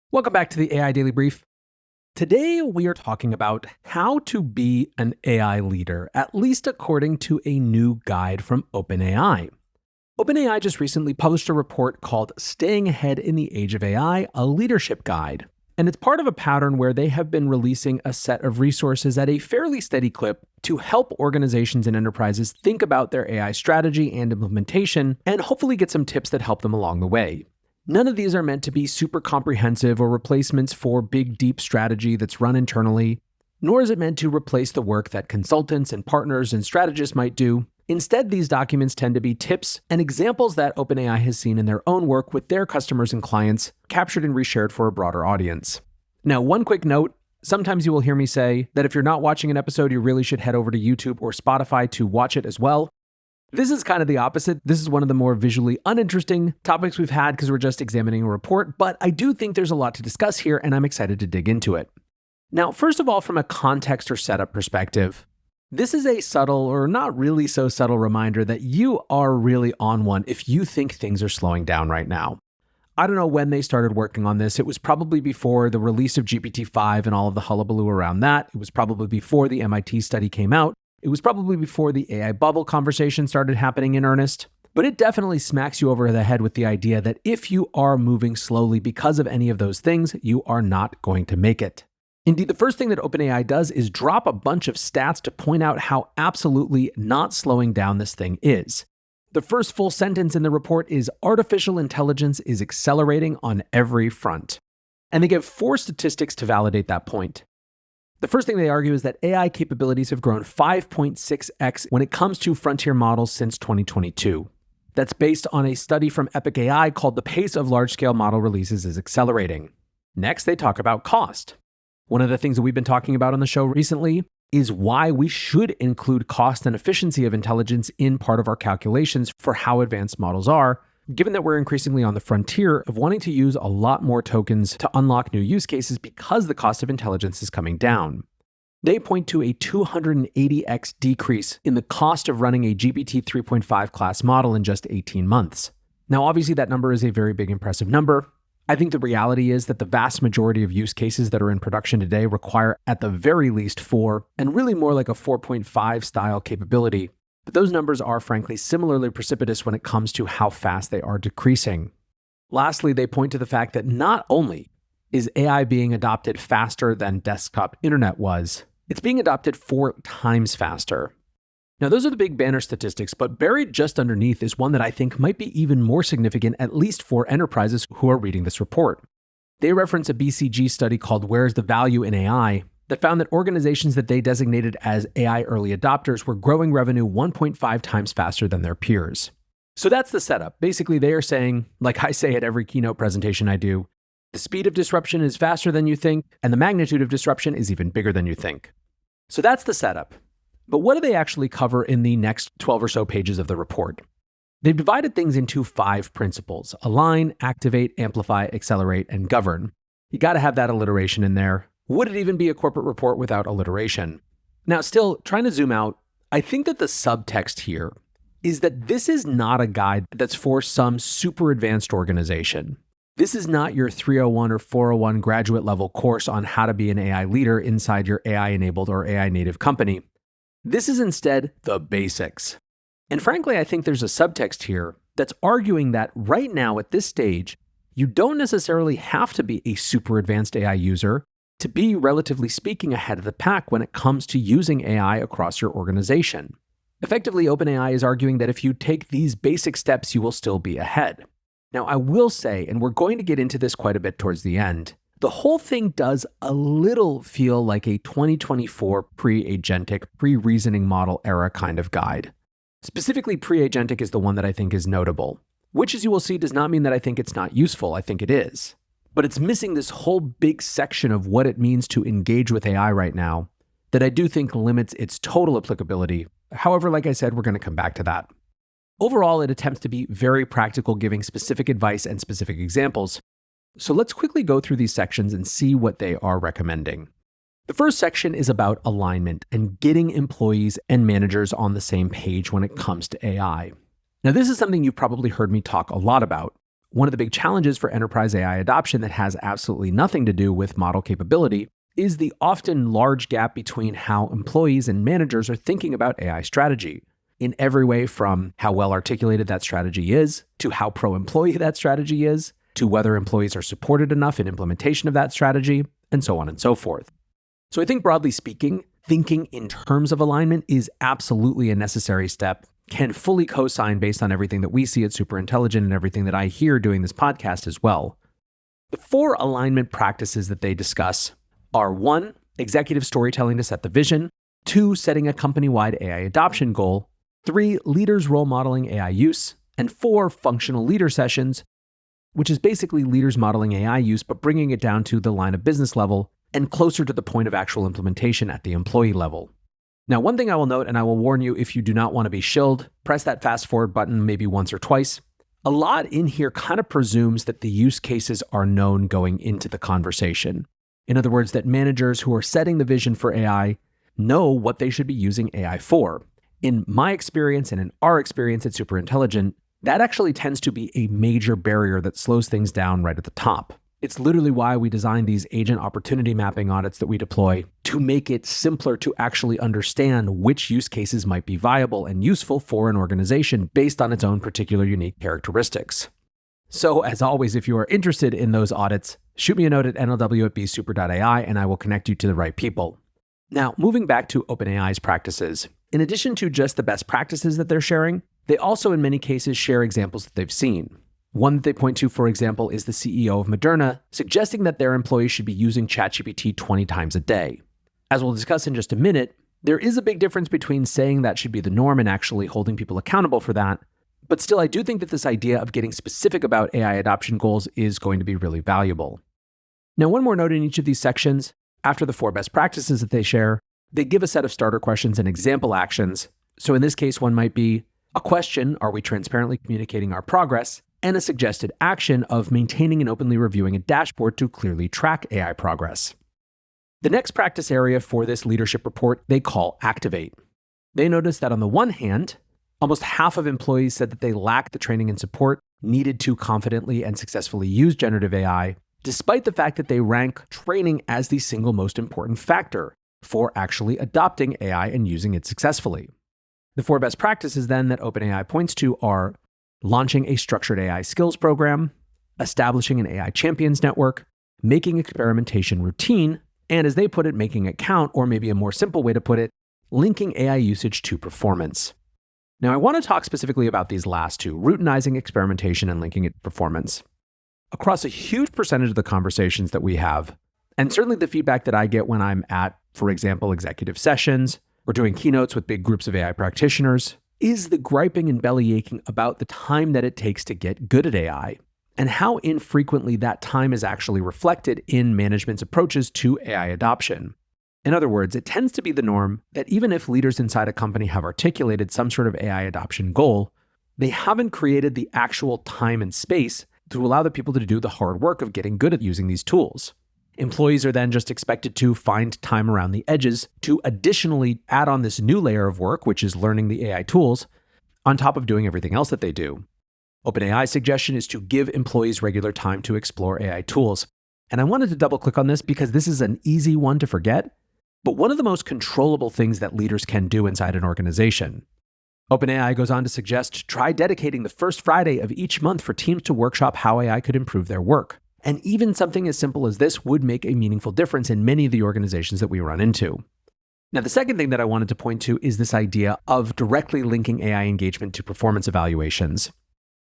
Welcome back to the AI Daily Brief. Today, we are talking about how to be an AI leader, at least according to a new guide from OpenAI. OpenAI just recently published a report called Staying Ahead in the Age of AI, a Leadership Guide. And it's part of a pattern where they have been releasing a set of resources at a fairly steady clip to help organizations and enterprises think about their AI strategy and implementation, and hopefully get some tips that help them along the way. None of these are meant to be super comprehensive or replacements for big, deep strategy that's run internally, nor is it meant to replace the work that consultants and partners and strategists might do. Instead, these documents tend to be tips and examples that OpenAI has seen in their own work with their customers and clients, captured and reshared for a broader audience. Now, one quick note, sometimes you will hear me say that if you're not watching an episode, you really should head over to YouTube or Spotify to watch it as well. This is kind of the opposite. This is one of the more visually uninteresting topics we've had because we're just examining a report, but I do think there's a lot to discuss here and I'm excited to dig into it. Now, first of all, from a context or setup perspective, this is a subtle or not really so subtle reminder that you are really on one if you think things are slowing down right now. I don't know when they started working on this. It was probably before the release of GPT-5 and all of the hullabaloo around that. It was probably before the MIT study came out. It was probably before the AI bubble conversation started happening in earnest, but it definitely smacks you over the head with the idea that if you are moving slowly because of any of those things, you are not going to make it. Indeed, the first thing that OpenAI does is drop a bunch of stats to point out how absolutely not slowing down this thing is. The first full sentence in the report is artificial intelligence is accelerating on every front. And they give 4 statistics to validate that point. The first thing they argue is that AI capabilities have grown 5.6x when it comes to frontier models since 2022. That's based on a study from Epic AI called The Pace of Large-Scale Model Releases is Accelerating. Next, they talk about cost. One of the things that we've been talking about on the show recently is why we should include cost and efficiency of intelligence in part of our calculations for how advanced models are, given that we're increasingly on the frontier of wanting to use a lot more tokens to unlock new use cases because the cost of intelligence is coming down. They point to a 280x decrease in the cost of running a GPT 3.5 class model in just 18 months. Now, obviously, that number is a very big, impressive number. I think the reality is that the vast majority of use cases that are in production today require at the very least 4, and really more like a 4.5 style capability. But those numbers are frankly similarly precipitous when it comes to how fast they are decreasing. Lastly, they point to the fact that not only is AI being adopted faster than desktop internet was, it's being adopted 4 times faster. Now, those are the big banner statistics, but buried just underneath is one that I think might be even more significant, at least for enterprises who are reading this report. They reference a BCG study called Where's the Value in AI? That found that organizations that they designated as AI early adopters were growing revenue 1.5 times faster than their peers. So that's the setup. Basically, they are saying, like I say at every keynote presentation I do, the speed of disruption is faster than you think, and the magnitude of disruption is even bigger than you think. So that's the setup. But what do they actually cover in the next 12 or so pages of the report? They've divided things into 5 principles: align, activate, amplify, accelerate, and govern. You got to have that alliteration in there. Would it even be a corporate report without alliteration? Now, still, trying to zoom out, I think that the subtext here is that this is not a guide that's for some super advanced organization. This is not your 301 or 401 graduate level course on how to be an AI leader inside your AI-enabled or AI-native company. This is instead the basics. And frankly, I think there's a subtext here that's arguing that right now at this stage, you don't necessarily have to be a super advanced AI user to be, relatively speaking, ahead of the pack when it comes to using AI across your organization. Effectively, OpenAI is arguing that if you take these basic steps, you will still be ahead. Now, I will say, and we're going to get into this quite a bit towards the end, the whole thing does a little feel like a 2024 pre-agentic, pre-reasoning model era kind of guide. Specifically, pre-agentic is the one that I think is notable, which, as you will see, does not mean that I think it's not useful. I think it is. But it's missing this whole big section of what it means to engage with AI right now that I do think limits its total applicability. However, like I said, we're going to come back to that. Overall, it attempts to be very practical, giving specific advice and specific examples. So let's quickly go through these sections and see what they are recommending. The first section is about alignment and getting employees and managers on the same page when it comes to AI. Now, this is something you've probably heard me talk a lot about. one of the big challenges for enterprise AI adoption that has absolutely nothing to do with model capability is the often large gap between how employees and managers are thinking about AI strategy, in every way from how well articulated that strategy is, to how pro-employee that strategy is, to whether employees are supported enough in implementation of that strategy, and so on and so forth. So I think broadly speaking, thinking in terms of alignment is absolutely a necessary step, can fully co-sign based on everything that we see at Superintelligent and everything that I hear doing this podcast as well. The 4 alignment practices that they discuss are 1, executive storytelling to set the vision, 2, setting a company-wide AI adoption goal, 3, leaders role modeling AI use, and 4, functional leader sessions, which is basically leaders modeling AI use but bringing it down to the line of business level and closer to the point of actual implementation at the employee level. Now, one thing I will note, and I will warn you if you do not want to be shilled, press that fast forward button maybe once or twice. A lot in here kind of presumes that the use cases are known going into the conversation. In other words, that managers who are setting the vision for AI know what they should be using AI for. In my experience and in our experience at Superintelligent, that actually tends to be a major barrier that slows things down right at the top. It's literally why we designed these agent opportunity mapping audits that we deploy to make it simpler to actually understand which use cases might be viable and useful for an organization based on its own particular unique characteristics. So as always, if you are interested in those audits, shoot me a note at nlw@bsuper.ai and I will connect you to the right people. Now, moving back to OpenAI's practices, in addition to just the best practices that they're sharing, they also in many cases share examples that they've seen. One that they point to, for example, is the CEO of Moderna suggesting that their employees should be using ChatGPT 20 times a day. As we'll discuss in just a minute, there is a big difference between saying that should be the norm and actually holding people accountable for that. But still, I do think that this idea of getting specific about AI adoption goals is going to be really valuable. Now, one more note in each of these sections. After the 4 best practices that they share, they give a set of starter questions and example actions. So in this case, one might be a question, are we transparently communicating our progress? And a suggested action of maintaining and openly reviewing a dashboard to clearly track AI progress. The next practice area for this leadership report they call Activate. They notice that on the one hand, almost half of employees said that they lack the training and support needed to confidently and successfully use generative AI, despite the fact that they rank training as the single most important factor for actually adopting AI and using it successfully. The 4 best practices then that OpenAI points to are launching a structured AI skills program, establishing an AI champions network, making experimentation routine, and as they put it, making it count, or maybe a more simple way to put it, linking AI usage to performance. Now, I want to talk specifically about these last 2, routinizing experimentation and linking it to performance. Across a huge percentage of the conversations that we have, and certainly the feedback that I get when I'm at, for example, executive sessions or doing keynotes with big groups of AI practitioners, is the griping and belly aching about the time that it takes to get good at AI and how infrequently that time is actually reflected in management's approaches to AI adoption. In other words, it tends to be the norm that even if leaders inside a company have articulated some sort of AI adoption goal, they haven't created the actual time and space to allow the people to do the hard work of getting good at using these tools. Employees are then just expected to find time around the edges to additionally add on this new layer of work, which is learning the AI tools, on top of doing everything else that they do. OpenAI's suggestion is to give employees regular time to explore AI tools. And I wanted to double click on this because this is an easy one to forget, but one of the most controllable things that leaders can do inside an organization. OpenAI goes on to suggest try dedicating the first Friday of each month for teams to workshop how AI could improve their work. And even something as simple as this would make a meaningful difference in many of the organizations that we run into. Now, the second thing that I wanted to point to is this idea of directly linking AI engagement to performance evaluations.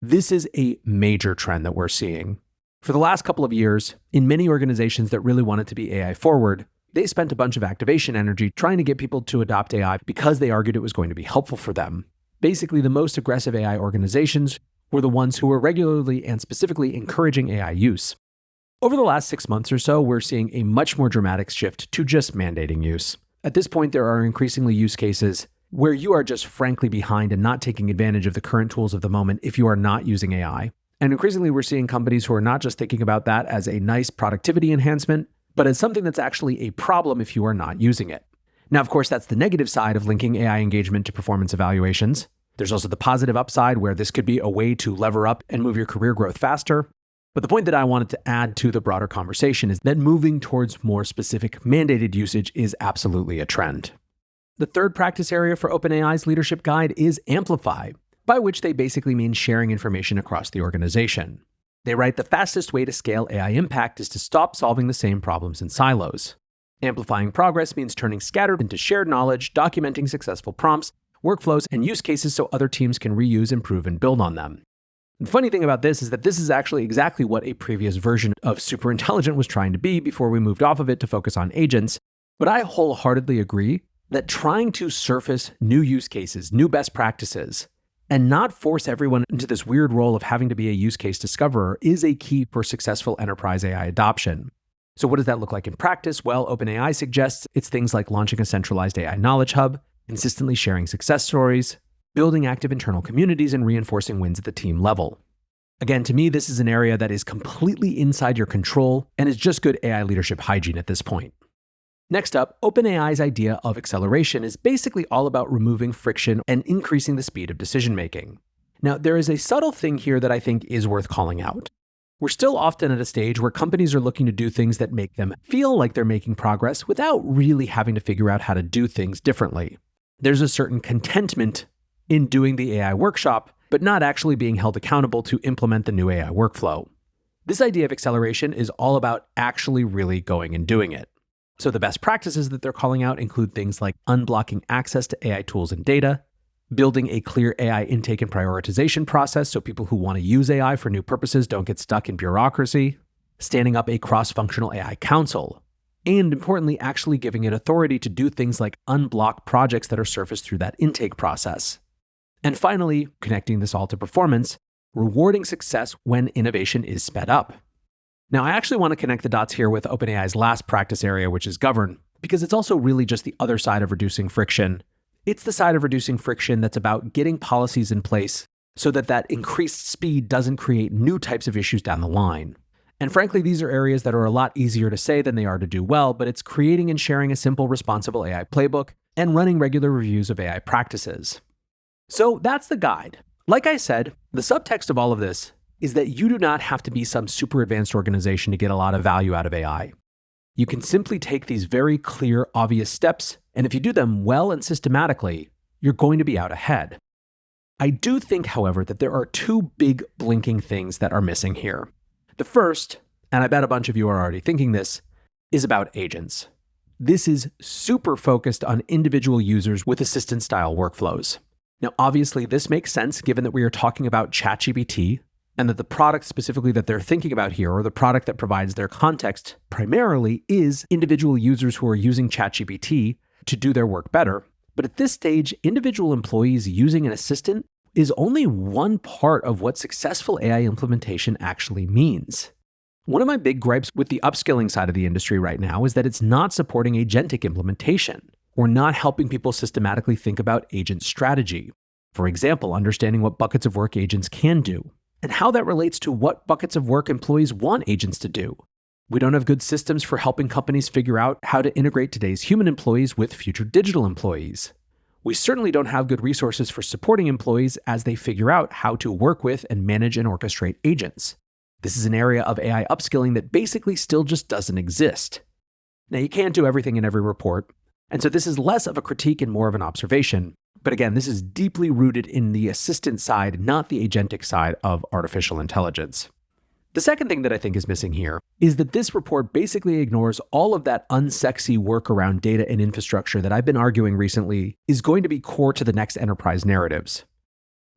This is a major trend that we're seeing. For the last couple of years, in many organizations that really wanted to be AI forward, they spent a bunch of activation energy trying to get people to adopt AI because they argued it was going to be helpful for them. Basically, the most aggressive AI organizations were the ones who were regularly and specifically encouraging AI use. Over the last 6 months or so, we're seeing a much more dramatic shift to just mandating use. At this point, there are increasingly use cases where you are just frankly behind and not taking advantage of the current tools of the moment if you are not using AI. And increasingly, we're seeing companies who are not just thinking about that as a nice productivity enhancement, but as something that's actually a problem if you are not using it. Now, of course, that's the negative side of linking AI engagement to performance evaluations. There's also the positive upside where this could be a way to lever up and move your career growth faster. But the point that I wanted to add to the broader conversation is that moving towards more specific mandated usage is absolutely a trend. The third practice area for OpenAI's leadership guide is Amplify, by which they basically mean sharing information across the organization. They write the fastest way to scale AI impact is to stop solving the same problems in silos. Amplifying progress means turning scattered into shared knowledge, documenting successful prompts, workflows, and use cases so other teams can reuse, improve, and build on them. The funny thing about this is that this is actually exactly what a previous version of superintelligent was trying to be before we moved off of it to focus on agents. But I wholeheartedly agree that trying to surface new use cases, new best practices, and not force everyone into this weird role of having to be a use case discoverer is a key for successful enterprise AI adoption. So what does that look like in practice? Well, OpenAI suggests it's things like launching a centralized AI knowledge hub, consistently sharing success stories, building active internal communities, and reinforcing wins at the team level. Again, to me, this is an area that is completely inside your control and is just good AI leadership hygiene at this point. Next up, OpenAI's idea of acceleration is basically all about removing friction and increasing the speed of decision-making. Now, there is a subtle thing here that I think is worth calling out. We're still often at a stage where companies are looking to do things that make them feel like they're making progress without really having to figure out how to do things differently. There's a certain contentment in doing the AI workshop, but not actually being held accountable to implement the new AI workflow. This idea of acceleration is all about actually really going and doing it. So the best practices that they're calling out include things like unblocking access to AI tools and data, building a clear AI intake and prioritization process so people who want to use AI for new purposes don't get stuck in bureaucracy, standing up a cross-functional AI council, and importantly, actually giving it authority to do things like unblock projects that are surfaced through that intake process. And finally, connecting this all to performance, rewarding success when innovation is sped up. Now, I actually want to connect the dots here with OpenAI's last practice area, which is govern, because it's also really just the other side of reducing friction. It's the side of reducing friction that's about getting policies in place so that that increased speed doesn't create new types of issues down the line. And frankly, these are areas that are a lot easier to say than they are to do well, but it's creating and sharing a simple, responsible AI playbook and running regular reviews of AI practices. So that's the guide. Like I said, the subtext of all of this is that you do not have to be some super advanced organization to get a lot of value out of AI. You can simply take these very clear, obvious steps, and if you do them well and systematically, you're going to be out ahead. I do think, however, that there are two big blinking things that are missing here. The first, and I bet a bunch of you are already thinking this, is about agents. This is super focused on individual users with assistant-style workflows. Now, obviously, this makes sense given that we are talking about ChatGPT, and that the product specifically that they're thinking about here, or the product that provides their context primarily, is individual users who are using ChatGPT to do their work better. But at this stage, individual employees using an assistant is only one part of what successful AI implementation actually means. One of my big gripes with the upskilling side of the industry right now is that it's not supporting agentic implementation, or not helping people systematically think about agent strategy. For example, understanding what buckets of work agents can do, and how that relates to what buckets of work employees want agents to do. We don't have good systems for helping companies figure out how to integrate today's human employees with future digital employees. We certainly don't have good resources for supporting employees as they figure out how to work with and manage and orchestrate agents. This is an area of AI upskilling that basically still just doesn't exist. Now, you can't do everything in every report, and so this is less of a critique and more of an observation. But again, this is deeply rooted in the assistant side, not the agentic side of artificial intelligence. The second thing that I think is missing here is that this report basically ignores all of that unsexy work around data and infrastructure that I've been arguing recently is going to be core to the next enterprise narratives.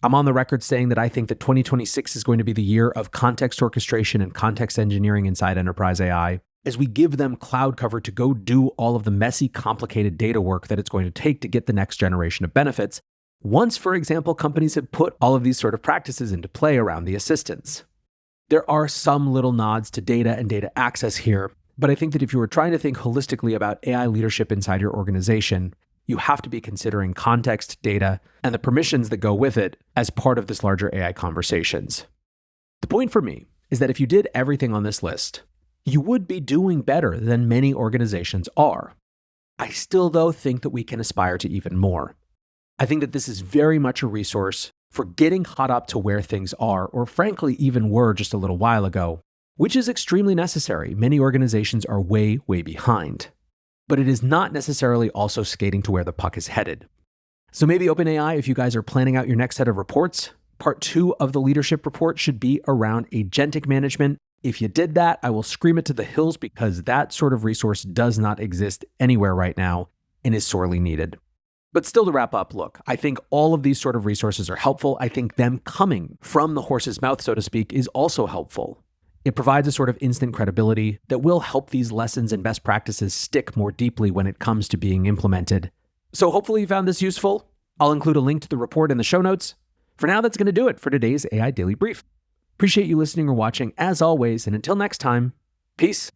I'm on the record saying that I think that 2026 is going to be the year of context orchestration and context engineering inside enterprise AI, as we give them cloud cover to go do all of the messy, complicated data work that it's going to take to get the next generation of benefits, once, for example, companies have put all of these sort of practices into play around the assistants. There are some little nods to data and data access here, but I think that if you were trying to think holistically about AI leadership inside your organization, you have to be considering context, data, and the permissions that go with it as part of this larger AI conversations. The point for me is that if you did everything on this list, you would be doing better than many organizations are. I still, though, think that we can aspire to even more. I think that this is very much a resource for getting caught up to where things are, or frankly, even were just a little while ago, which is extremely necessary. Many organizations are way, way behind. But it is not necessarily also skating to where the puck is headed. So maybe OpenAI, if you guys are planning out your next set of reports, part 2 of the leadership report should be around agentic management. If you did that, I will scream it to the hills because that sort of resource does not exist anywhere right now and is sorely needed. But still, to wrap up, look, I think all of these sort of resources are helpful. I think them coming from the horse's mouth, so to speak, is also helpful. It provides a sort of instant credibility that will help these lessons and best practices stick more deeply when it comes to being implemented. So hopefully you found this useful. I'll include a link to the report in the show notes. For now, that's going to do it for today's AI Daily Brief. Appreciate you listening or watching as always, and until next time, peace.